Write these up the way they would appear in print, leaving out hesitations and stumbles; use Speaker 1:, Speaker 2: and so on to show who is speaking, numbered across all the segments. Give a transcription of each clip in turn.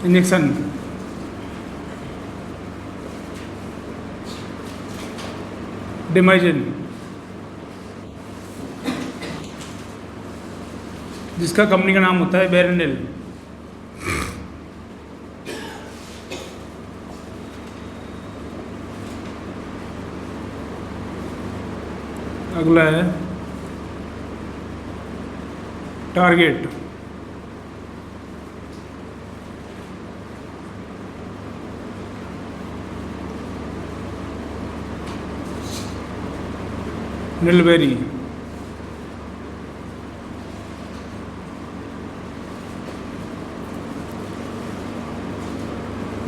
Speaker 1: Injection, डिमाइजिन, जिसका company का नाम होता है बेरेंडल। अगला है टारगेट, नीलबेरी,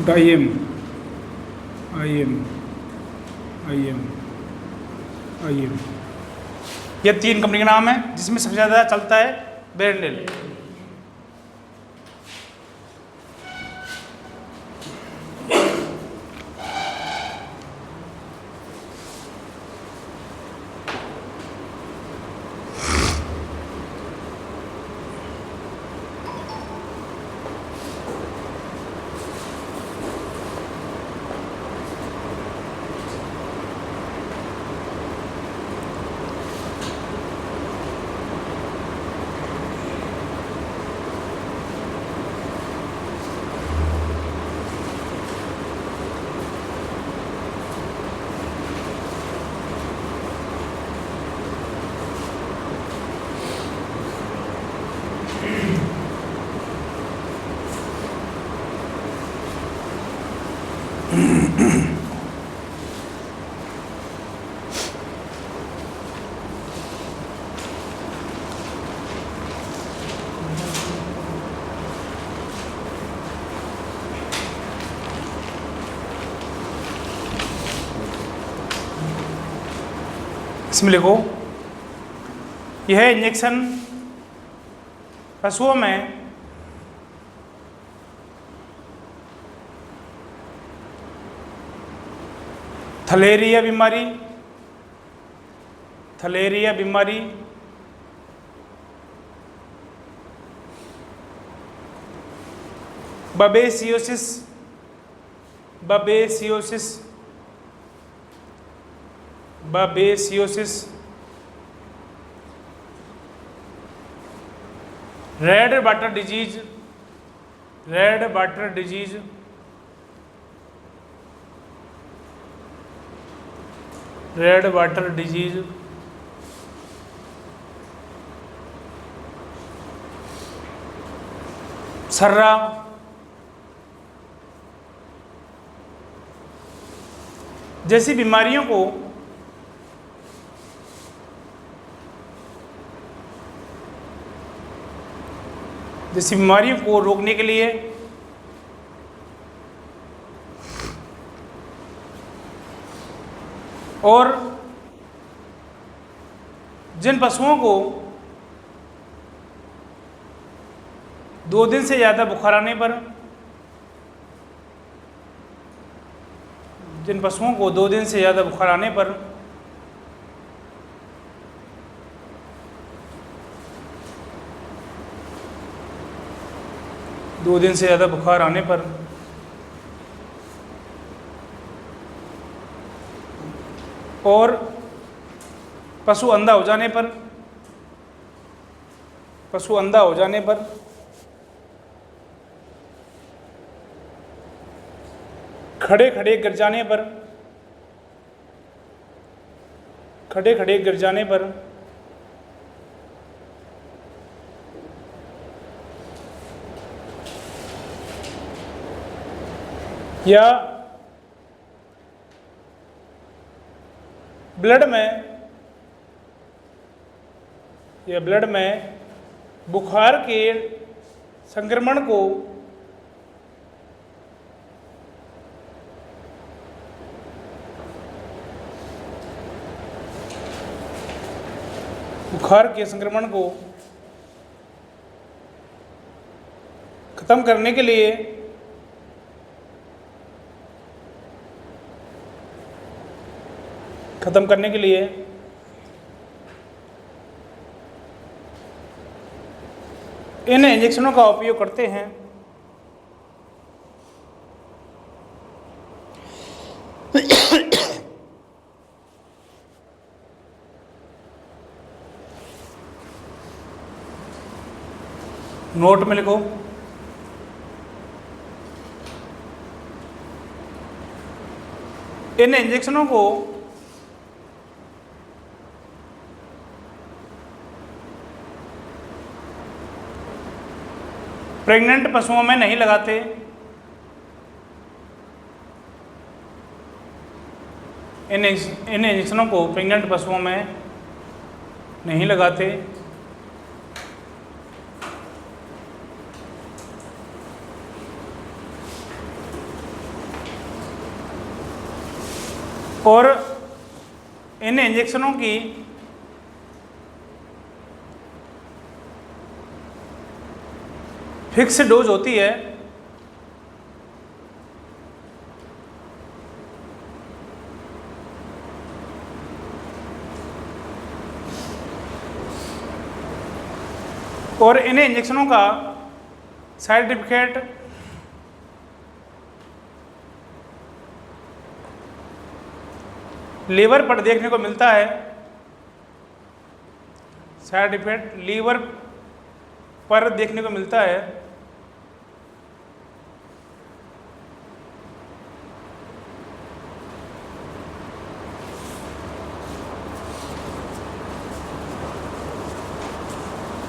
Speaker 1: डाइएम, आईएम, आईएम, आईएम, ये 3 कंपनी का नाम है जिसमें सबसे ज़्यादा चलता है बेरेंडल। इसमें लिखो, यह इंजेक्शन पशुओं में थलेरिया बीमारी, बबेसियोसिस, रेड वाटर डिजीज, सर्रा, जैसी बीमारियों को रोकने के लिए और जिन पशुओं को 2 दिन से ज़्यादा बुखार आने पर, जिन पशुओं को 2 दिन से ज़्यादा बुखार आने पर और पशु अंधा हो जाने पर खड़े खड़े गिर जाने पर या ब्लड में बुखार के संक्रमण को खत्म करने के लिए इन इंजेक्शनों का उपयोग करते हैं। नोट में लिखो। इन इंजेक्शनों को प्रेग्नेंट पशुओं में नहीं लगाते। इन इंजेक्शनों को प्रेग्नेंट पशुओं में नहीं लगाते। और इन इंजेक्शनों की फिक्स डोज होती है। और इन इंजेक्शनों का साइड इफेक्ट लीवर पर देखने को मिलता है। साइड इफेक्ट लीवर पर देखने को मिलता है।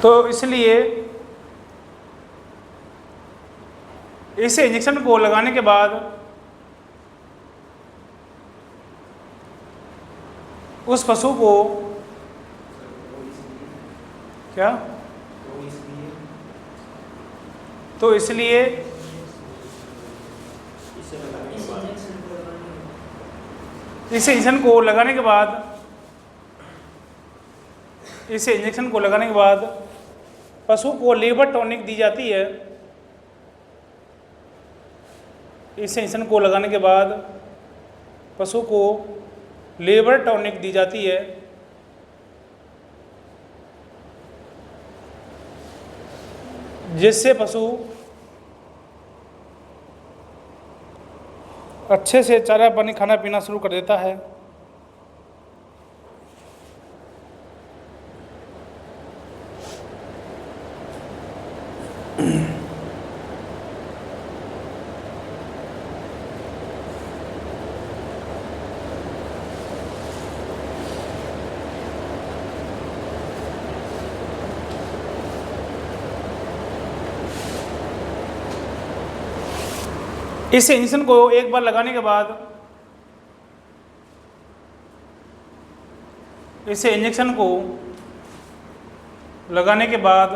Speaker 1: तो इसलिए इस इंजेक्शन को लगाने के बाद उस पशु को क्या, तो इसलिए इस इंजेक्शन को लगाने के बाद पशु को लीवर टॉनिक दी जाती है। इस इंजेक्शन को लगाने के बाद पशु को लीवर टॉनिक दी जाती है, जिससे पशु अच्छे से चारा पानी खाना पीना शुरू कर देता है। इस इंजेक्शन को एक बार लगाने के बाद इस इंजेक्शन को लगाने के बाद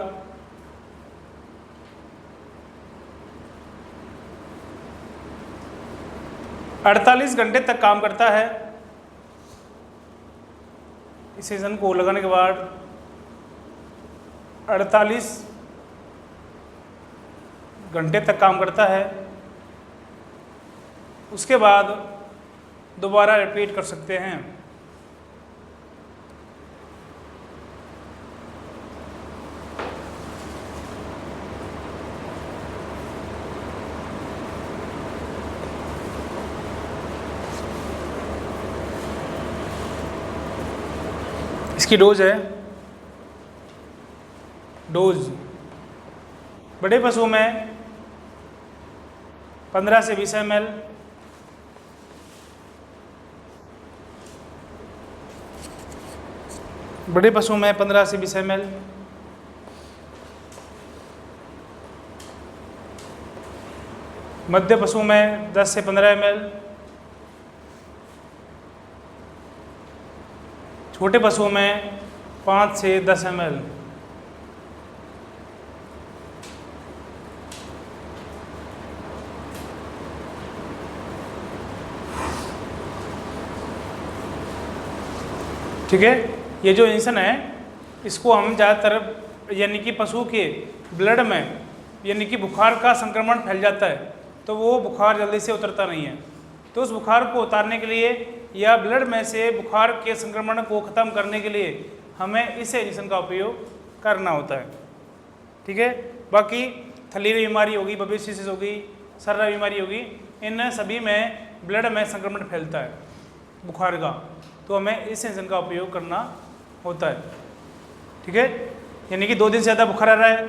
Speaker 1: 48 घंटे तक काम करता है। इस इंजेक्शन को लगाने के बाद 48 घंटे तक काम करता है। उसके बाद दोबारा रिपीट कर सकते हैं। इसकी डोज है, डोज बड़े पशुओं में 15 से 20 ml, बड़े पशुओं में 15 से 20 ml, मध्य पशुओं में 10 से 15 ml, छोटे पशुओं में 5 से 10 ml। ठीक है, ये जो इंजेक्शन है इसको हम ज़्यादातर यानी कि पशु के ब्लड में यानी कि बुखार का संक्रमण फैल जाता है तो वो बुखार जल्दी से उतरता नहीं है, तो उस बुखार को उतारने के लिए या ब्लड में से बुखार के संक्रमण को ख़त्म करने के लिए हमें इस इंजेक्शन का उपयोग करना होता है। ठीक है, बाकी थैलीरी बीमारी होगी, बब्बीसिस होगी, सर्रा बीमारी होगी, इन सभी में ब्लड में संक्रमण फैलता है बुखार का, तो हमें इस इंजेक्शन का उपयोग करना होता है। ठीक है, यानी कि 2 दिन से ज़्यादा बुखार आ रहा है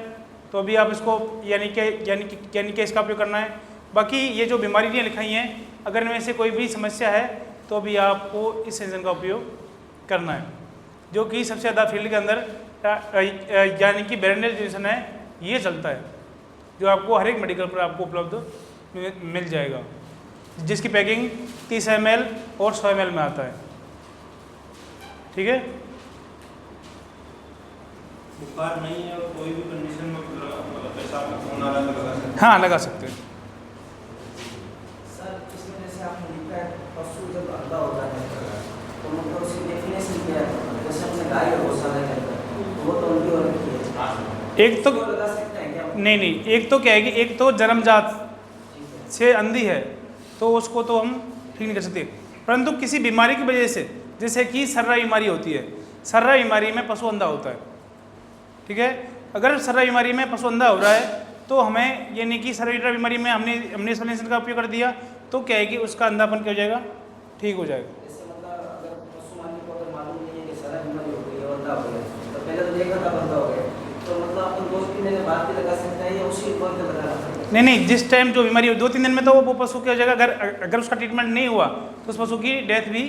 Speaker 1: तो अभी आप इसको यानी कि इसका उपयोग करना है। बाकी ये जो बीमारियाँ लिखाई हैं, अगर इनमें से कोई भी समस्या है तो अभी आपको इस सेंसन का उपयोग करना है, जो कि सबसे ज़्यादा फील्ड के अंदर यानी कि ब्रेनल सेंसन है, ये चलता है, जो आपको हर एक मेडिकल पर आपको उपलब्ध मिल जाएगा, जिसकी पैकिंग 30 ml और 100 ml में आता है। ठीक है।
Speaker 2: बुखार नहीं है और कोई भी कंडीशन में पेशाब में खून आ रहा है तो लगा सकते हैं?
Speaker 1: हाँ, लगा सकते हैं।
Speaker 3: सर, इसमें जैसे आपने लिखा है पशु जब अंधा होता है तो मतलब उसकी डेफिनेशन क्या है? जैसे हमने गाय और गौशाला के अंदर तो वो तो उनकी और रखी है,
Speaker 1: एक तो
Speaker 3: उसको लगा सकते हैं क्या?
Speaker 1: नहीं, एक तो क्या है कि एक तो जन्मजात से अंधी है तो उसको तो हम ठीक नहीं कर सकते, परंतु किसी बीमारी की वजह से, जैसे कि सर्रा बीमारी होती है, सर्रा बीमारी में पशु अंधा होता है। ठीक है। अगर सर्रा बीमारी में पशु अंधा हो रहा है तो हमें यानी कि सर्रा बीमारी में हमने इस सेंसन का उपयोग कर दिया तो क्या है कि उसका अंधापन क्या हो जाएगा, ठीक हो जाएगा।
Speaker 3: जैसे मतलब अगर पशु मालिक को अगर मालूम नहीं है कि सारा बीमारी हो गई है और अंधा हो गया, तो पहले तो देखा था अंधा हो गया, तो मतलब अपन 2-3 दिन के बाद भी लगा सकते हैं या उसी वक्त लगा सकते हैं?
Speaker 1: नहीं, जिस टाइम जो बीमारी हो 2-3 दिन में तो वो पशु क्या हो जाएगा, अगर उसका ट्रीटमेंट नहीं हुआ तो उस पशु की डेथ भी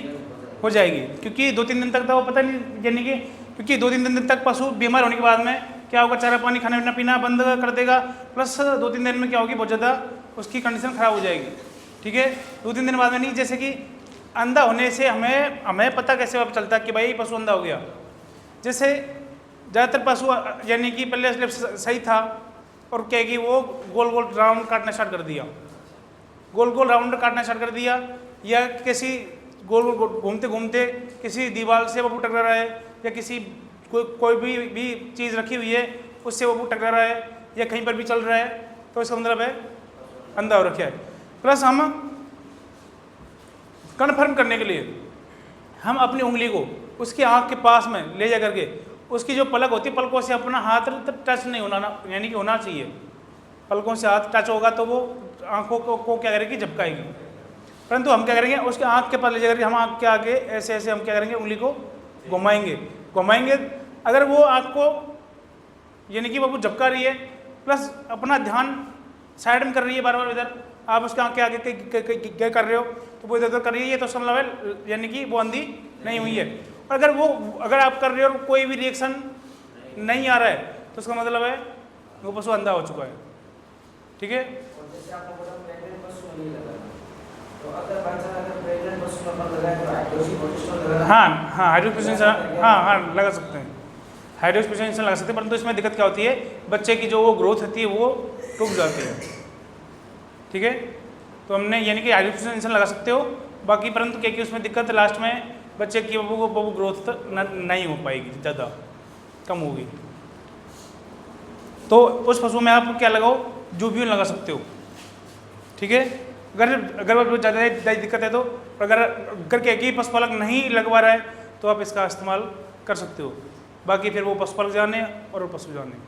Speaker 1: हो जाएगी, क्योंकि 2-3 दिन तक तो वो पता नहीं, यानी कि क्योंकि 2-3 दिन तक पशु बीमार होने के बाद में क्या होगा, चारा पानी खाना पीना बंद कर देगा, प्लस 2-3 दिन में क्या होगी, बहुत ज़्यादा उसकी कंडीशन खराब हो जाएगी। ठीक है। 2-3 दिन बाद में नहीं, जैसे कि अंधा होने से हमें पता कैसे पता चलता कि भाई पशु अंधा हो गया। जैसे ज़्यादातर पशु यानी कि पहले सही था और क्या कि वो गोल गोल राउंड काटना स्टार्ट कर दिया, गोल गोल राउंड काटना स्टार्ट कर दिया, या किसी गोल गोल घूमते घूमते किसी दीवार से वो टकरा रहा है, या किसी कोई भी चीज़ रखी हुई है उससे वो टकरा रहा है, या कहीं पर भी चल रहा है, तो इसका मतलब है अंधा हो रखा है। प्लस हम कन्फर्म करने के लिए हम अपनी उंगली को उसकी आँख के पास में ले जा करके उसकी जो पलक होती है, पलकों से अपना हाथ टच नहीं होना, यानी कि होना चाहिए, पलकों से हाथ टच होगा तो वो आँखों को क्या करेगी, झपकाएगी। परंतु हम क्या करेंगे, उसके आँख के पास ले जाकर हम आँख के आगे ऐसे ऐसे हम क्या करेंगे, उंगली को घुमाएंगे। अगर वो आँख को यानी कि वो झपका रही है, प्लस अपना ध्यान साइड में कर रही है बार बार इधर, आप उसके आँख के आगे क्या कर रहे हो तो वो इधर उधर कर रही है, तो उसका मतलब है यानी कि वो अंधी नहीं हुई है। और अगर आप कर रहे हो और कोई भी रिएक्शन नहीं आ रहा है तो उसका मतलब है वो पशु अंधा हो चुका है। ठीक है।
Speaker 3: और जैसे आपने बोला प्रेग्नेंट पशु में नहीं लगा, तो अगर बाई अगर प्रेग्नेंट पशु में लगाए तो हाइड्रोक्सीक्लोरोक्विन लगा?
Speaker 1: हाँ, हाइड्रोक्लोरोक्विन हाँ लगा सकते हैं, हाइड्रोक्लोरोक्विन लगा सकते हैं, परंतु इसमें दिक्कत क्या होती है, बच्चे की जो वो ग्रोथ होती है वो रुक जाती है। ठीक है। तो हमने यानी कि हाइड्रोक्लोरोक्विन लगा सकते हो, बाकी परंतु क्या कि उसमें दिक्कत लास्ट में बच्चे की वो ग्रोथ नहीं हो पाएगी, ज़्यादा कम होगी। तो उस पशु में आप क्या लगाओ, जूबियन लगा सकते हो। ठीक है। अगर ज़्यादा दिक्कत है तो, अगर क्या कि पशुपालक नहीं लगवा रहा है तो आप इसका इस्तेमाल कर सकते हो, बाकी फिर वो पशुपालक जाने और वो पशु जाने।